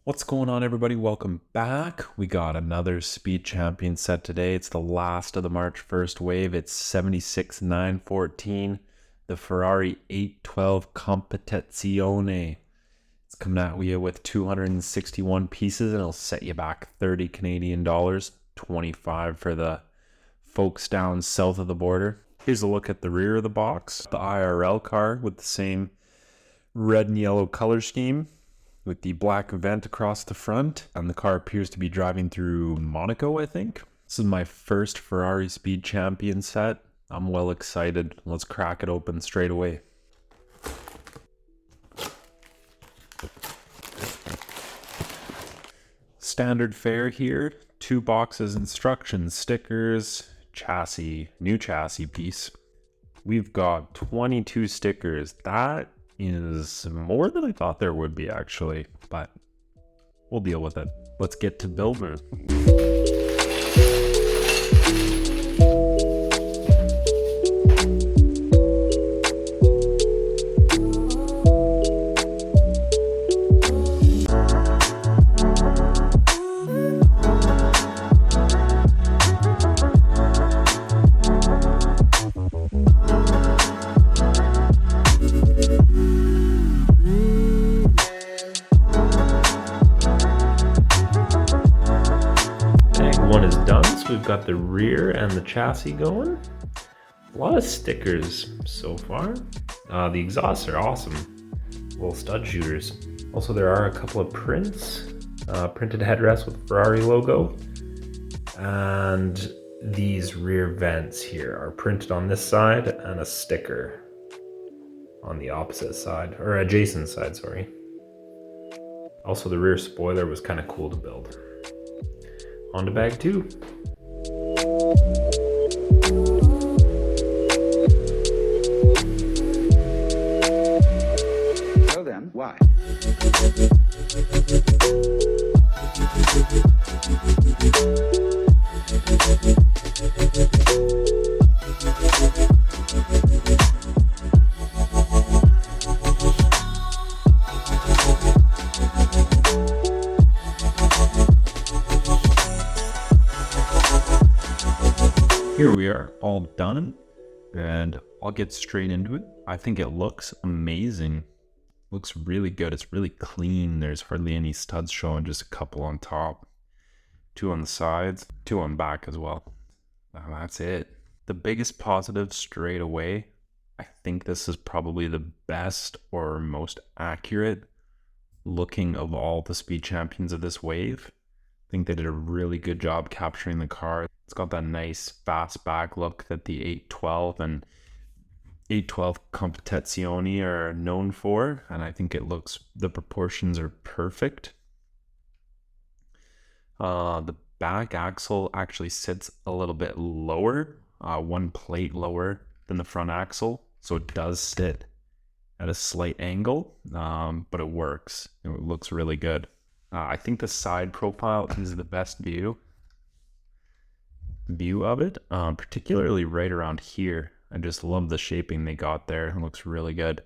What's going on, everybody? Welcome back. We got another Speed Champion set today. It's the last of the March 1st wave. It's 76,914, the Ferrari 812 Competizione. It's coming at you with 261 pieces, and it'll set you back 30 Canadian dollars, 25 for the folks down south of the border. Here's a look at the rear of the box. The IRL car with the same red and yellow color scheme, with the black vent across the front, and the car appears to be driving through Monaco, I think. This is my first Ferrari Speed Champion set. I'm well excited. Let's crack it open straight away. Standard fare here, 2 boxes, instructions, stickers, chassis, new chassis piece. We've got 22 stickers. That is more than I thought there would be, actually, but we'll deal with it. Let's get to building. One is done, so we've got the rear and the chassis going. A lot of stickers so far. The exhausts are awesome. Little stud shooters. Also, there are a couple of prints. Printed headrest with Ferrari logo. And these rear vents here are printed on this side and a sticker on the opposite side, or adjacent side, sorry. Also, the rear spoiler was kind of cool to build. On to bag 2. So then, why? Here we are, all done, and I'll get straight into it. I think it looks amazing. Looks really good. It's really clean. There's hardly any studs showing, just a couple on top, 2 on the sides, 2 on back as well. That's it. The biggest positive straight away, I think this is probably the best or most accurate looking of all the Speed Champions of this wave. I think they did a really good job capturing the car. It's got that nice fastback look that the 812 and 812 Competizione are known for, and I think it looks, the proportions are perfect. The back axle actually sits a little bit lower, 1 plate lower than the front axle, so it does sit at a slight angle, but it works. It looks really good. I think the side profile is the best view of it, particularly right around here. I just love the shaping they got there. It looks really good.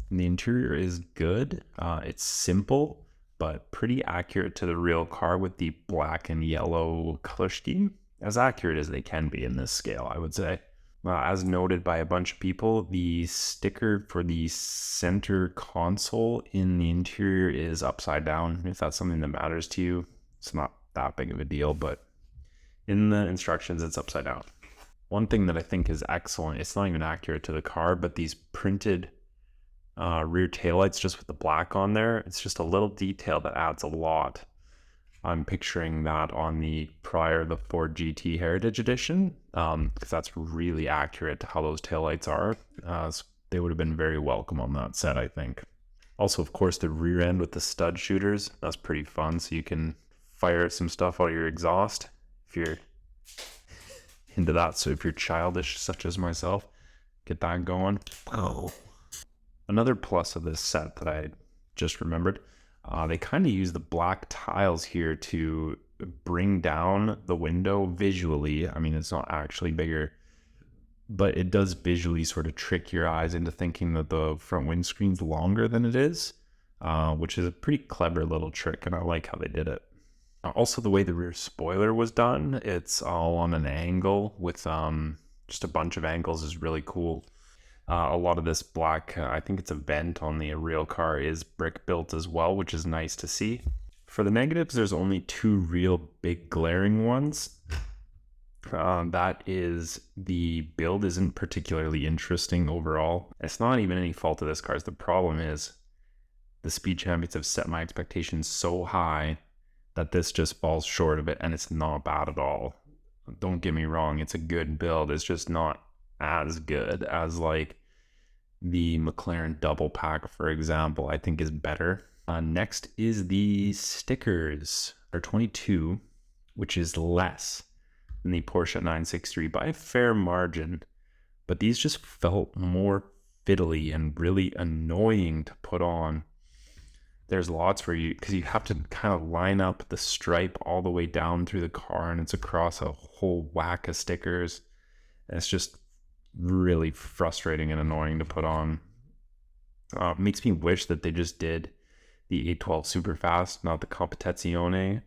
And the interior is good. It's simple, but pretty accurate to the real car with the black and yellow color scheme. As accurate as they can be in this scale, I would say. As noted by a bunch of people, the sticker for the center console in the interior is upside down. If that's something that matters to you, it's not that big of a deal, but in the instructions, it's upside down. One thing that I think is excellent, it's not even accurate to the car, but these printed rear taillights just with the black on there, it's just a little detail that adds a lot. I'm picturing that on the Ford GT Heritage Edition, because that's really accurate to how those taillights are. So they would have been very welcome on that set, I think. Also, of course, the rear end with the stud shooters, that's pretty fun, so you can fire some stuff out of your exhaust if you're into that. So if you're childish, such as myself, get that going. Oh. Another plus of this set that I just remembered, they kind of use the black tiles here to bring down the window visually. I mean, it's not actually bigger, but it does visually sort of trick your eyes into thinking that the front windscreen's longer than it is. which is a pretty clever little trick, and I like how they did it. Also, the way the rear spoiler was done, it's all on an angle with just a bunch of angles is really cool. A lot of this black, I think it's a vent on the real car, is brick built as well, which is nice to see. For the negatives, there's only two real big glaring ones. That is, the build isn't particularly interesting overall. It's not even any fault of this car's. The problem is the Speed Champions have set my expectations so high that this just falls short of it, and it's not bad at all. Don't get me wrong, it's a good build. It's just not as good as like the McLaren double pack, for example. I think is better. Next is the stickers. They're 22, which is less than the Porsche 963 by a fair margin, but these just felt more fiddly and really annoying to put on. There's lots where because you have to kind of line up the stripe all the way down through the car, and it's across a whole whack of stickers. And it's just really frustrating and annoying to put on. Makes me wish that they just did the 812 Superfast, not the Competizione,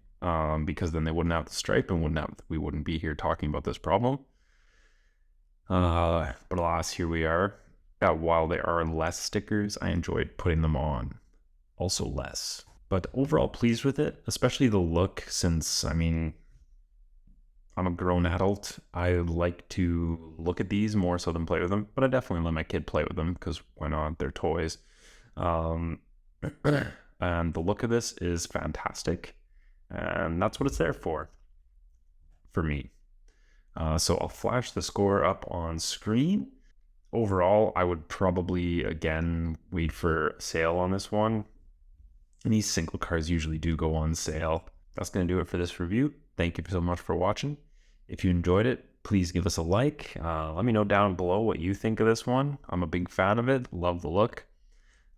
because then they wouldn't have the stripe and we wouldn't be here talking about this problem. But alas, here we are. While there are less stickers, I enjoyed putting them on. Also less. But overall pleased with it, especially the look, since, I mean, I'm a grown adult. I like to look at these more so than play with them, but I definitely let my kid play with them because why not? They're toys. And the look of this is fantastic, and that's what it's there for me. So I'll flash the score up on screen. Overall, I would probably, again, wait for a sale on this one. And these single cars usually do go on sale. That's going to do it for this review. Thank you so much for watching. If you enjoyed it, please give us a like. Let me know down below what you think of this one. I'm a big fan of it. Love the look.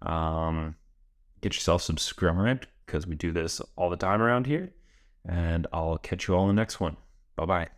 Get yourself subscribed because we do this all the time around here. And I'll catch you all in the next one. Bye-bye.